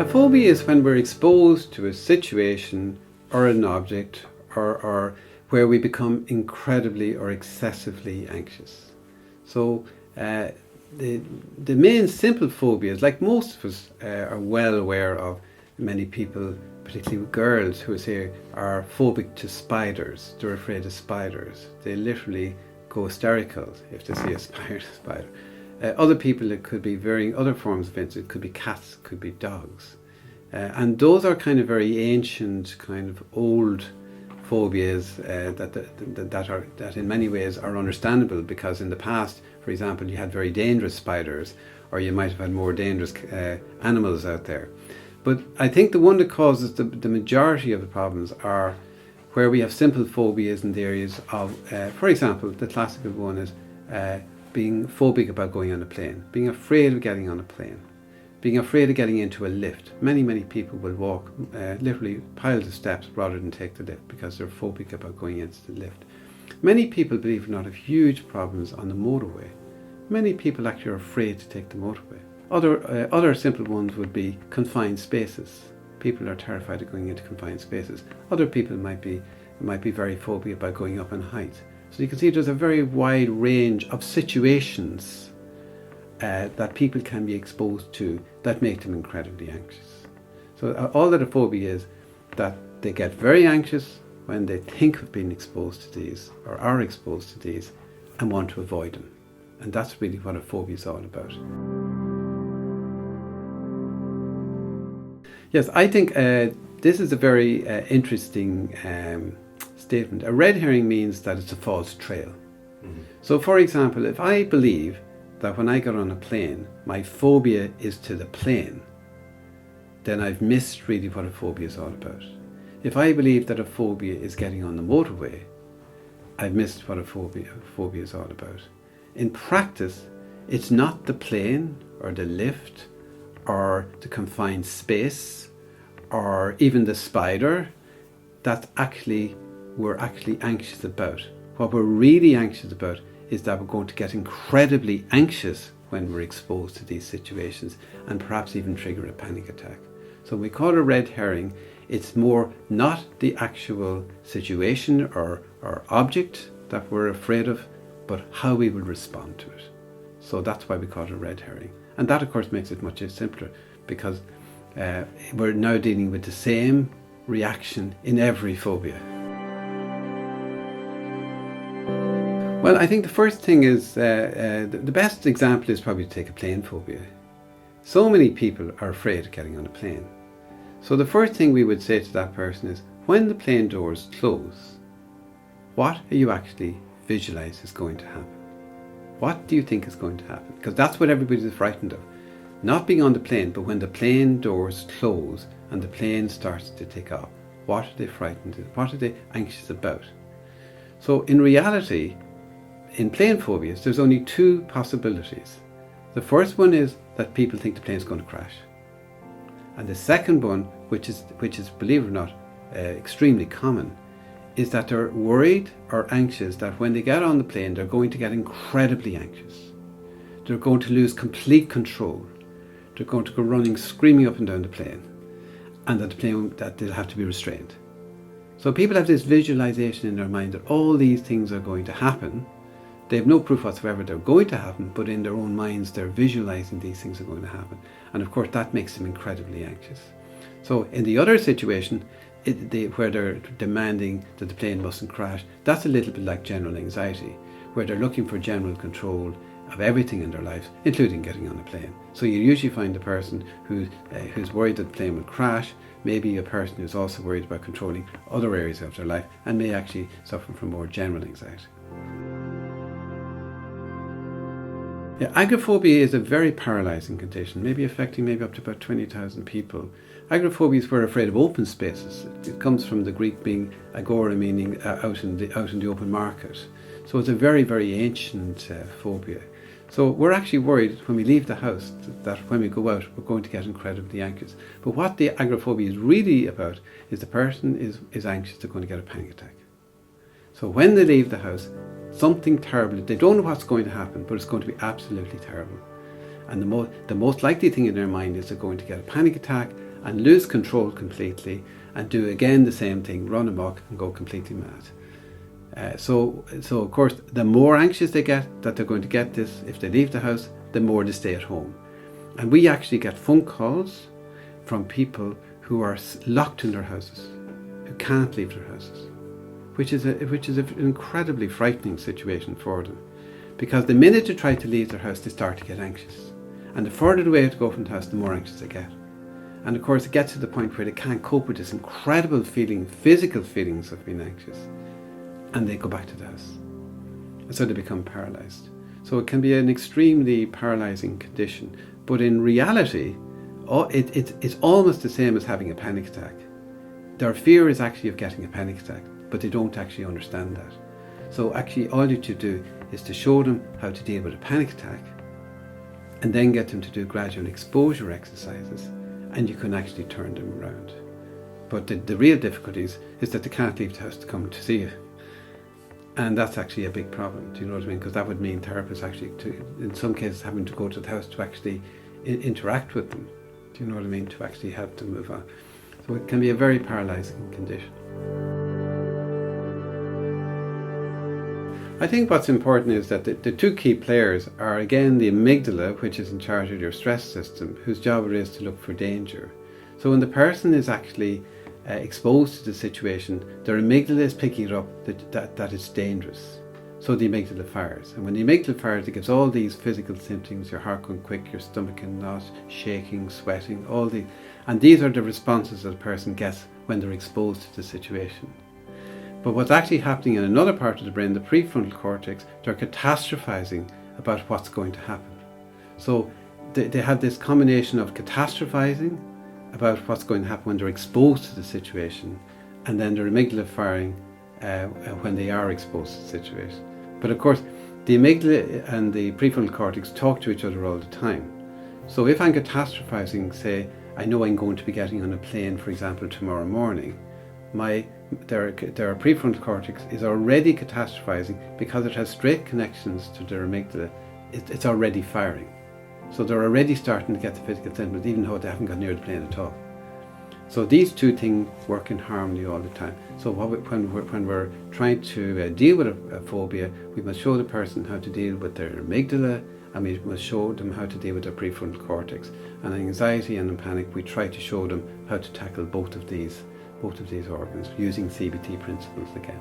A phobia is when we're exposed to a situation or an object or where we become incredibly or excessively anxious. So the main simple phobias, like most of us are well aware of, many people, particularly girls who say are phobic to spiders. They're afraid of spiders. They literally go hysterical if they see a spider. Other people, it could be varying other forms of insects. It could be cats, it could be dogs. And those are kind of very ancient, kind of old phobias that in many ways are understandable, because in the past, for example, you had very dangerous spiders, or you might have had more dangerous animals out there. But I think the one that causes the majority of the problems are where we have simple phobias in the areas of, for example, the classical one is being phobic about going on a plane, being afraid of getting on a plane, being afraid of getting into a lift. Many people will walk literally piles of steps rather than take the lift because they're phobic about going into the lift. Many people, believe it or not, have huge problems on the motorway. Many people actually are afraid to take the motorway. Other simple ones would be confined spaces. People are terrified of going into confined spaces. Other people might be very phobic about going up in height. So you can see there's a very wide range of situations that people can be exposed to that make them incredibly anxious. So all that a phobia is that they get very anxious when they think of being exposed to these or are exposed to these and want to avoid them. And that's really what a phobia is all about. Yes, I think this is a very interesting statement. A red herring means that it's a false trail. Mm-hmm. So for example, if I believe that when I get on a plane, my phobia is to the plane, then I've missed really what a phobia is all about. If I believe that a phobia is getting on the motorway, I've missed what a phobia is all about. In practice, it's not the plane or the lift or the confined space or even the spider that we're actually anxious about. What we're really anxious about is that we're going to get incredibly anxious when we're exposed to these situations and perhaps even trigger a panic attack. So when we call it a red herring, it's more not the actual situation or object that we're afraid of, but how we will respond to it. So that's why we call it a red herring. And that, of course, makes it much simpler because we're now dealing with the same reaction in every phobia. Well, I think the first thing is, the best example is probably to take a plane phobia. So many people are afraid of getting on a plane. So the first thing we would say to that person is, when the plane doors close, what are you actually visualize is going to happen? What do you think is going to happen? Because that's what everybody's frightened of. Not being on the plane, but when the plane doors close and the plane starts to take off, what are they frightened of? What are they anxious about? So in reality, in plane phobias, there's only two possibilities. The first one is that people think the plane's going to crash. And the second one, which is believe it or not, extremely common, is that they're worried or anxious that when they get on the plane, they're going to get incredibly anxious. They're going to lose complete control. They're going to go running, screaming up and down the plane, and that they'll have to be restrained. So people have this visualization in their mind that all these things are going to happen. They have no proof whatsoever they're going to happen, but in their own minds they're visualizing these things are going to happen. And of course that makes them incredibly anxious. So in the other situation, where they're demanding that the plane mustn't crash, that's a little bit like general anxiety, where they're looking for general control of everything in their lives, including getting on a plane. So you usually find a person who's worried that the plane will crash, maybe a person who's also worried about controlling other areas of their life and may actually suffer from more general anxiety. Yeah, agoraphobia is a very paralysing condition, maybe affecting up to about 20,000 people. Agoraphobia is we're afraid of open spaces. It comes from the Greek being agora, meaning out in the open market. So it's a very, very ancient phobia. So we're actually worried when we leave the house that when we go out, we're going to get incredibly anxious. But what the agoraphobia is really about is the person is anxious they're going to get a panic attack. So when they leave the house, something terrible, they don't know what's going to happen, but it's going to be absolutely terrible. And the most likely thing in their mind is they're going to get a panic attack and lose control completely and do again the same thing, run amok and go completely mad. So of course, the more anxious they get that they're going to get this if they leave the house, the more they stay at home. And we actually get phone calls from people who are locked in their houses, who can't leave their houses, which is an incredibly frightening situation for them. Because the minute they try to leave their house, they start to get anxious. And the further away to go from the house, the more anxious they get. And of course, it gets to the point where they can't cope with this incredible feeling, physical feelings of being anxious. And they go back to the house. And so they become paralyzed. So it can be an extremely paralyzing condition. But in reality, it's almost the same as having a panic attack. Their fear is actually of getting a panic attack, but they don't actually understand that. So actually all you have to do is to show them how to deal with a panic attack, and then get them to do gradual exposure exercises, and you can actually turn them around. But the real difficulties is that they can't leave the house to come to see you. And that's actually a big problem, do you know what I mean? Because that would mean therapists actually, in some cases, having to go to the house to actually interact with them. Do you know what I mean? To actually help them move on. So it can be a very paralyzing condition. I think what's important is that the two key players are, again, the amygdala, which is in charge of your stress system, whose job it is to look for danger. So when the person is actually exposed to the situation, their amygdala is picking it up that it's dangerous. So the amygdala fires. And when the amygdala fires, it gives all these physical symptoms, your heart going quick, your stomach in knots, shaking, sweating, and these are the responses that a person gets when they're exposed to the situation. But what's actually happening in another part of the brain, the prefrontal cortex, they're catastrophizing about what's going to happen. So they have this combination of catastrophizing about what's going to happen when they're exposed to the situation, and then their amygdala firing when they are exposed to the situation. But of course, the amygdala and the prefrontal cortex talk to each other all the time. So if I'm catastrophizing, say, I know I'm going to be getting on a plane, for example, tomorrow morning, their prefrontal cortex is already catastrophizing because it has straight connections to their amygdala. It's already firing. So they're already starting to get the physical symptoms, even though they haven't got near the plane at all. So these two things work in harmony all the time. So when we're trying to deal with a phobia, we must show the person how to deal with their amygdala, and we must show them how to deal with their prefrontal cortex. And in anxiety and in panic, we try to show them how to tackle both of these organs using CBT principles again.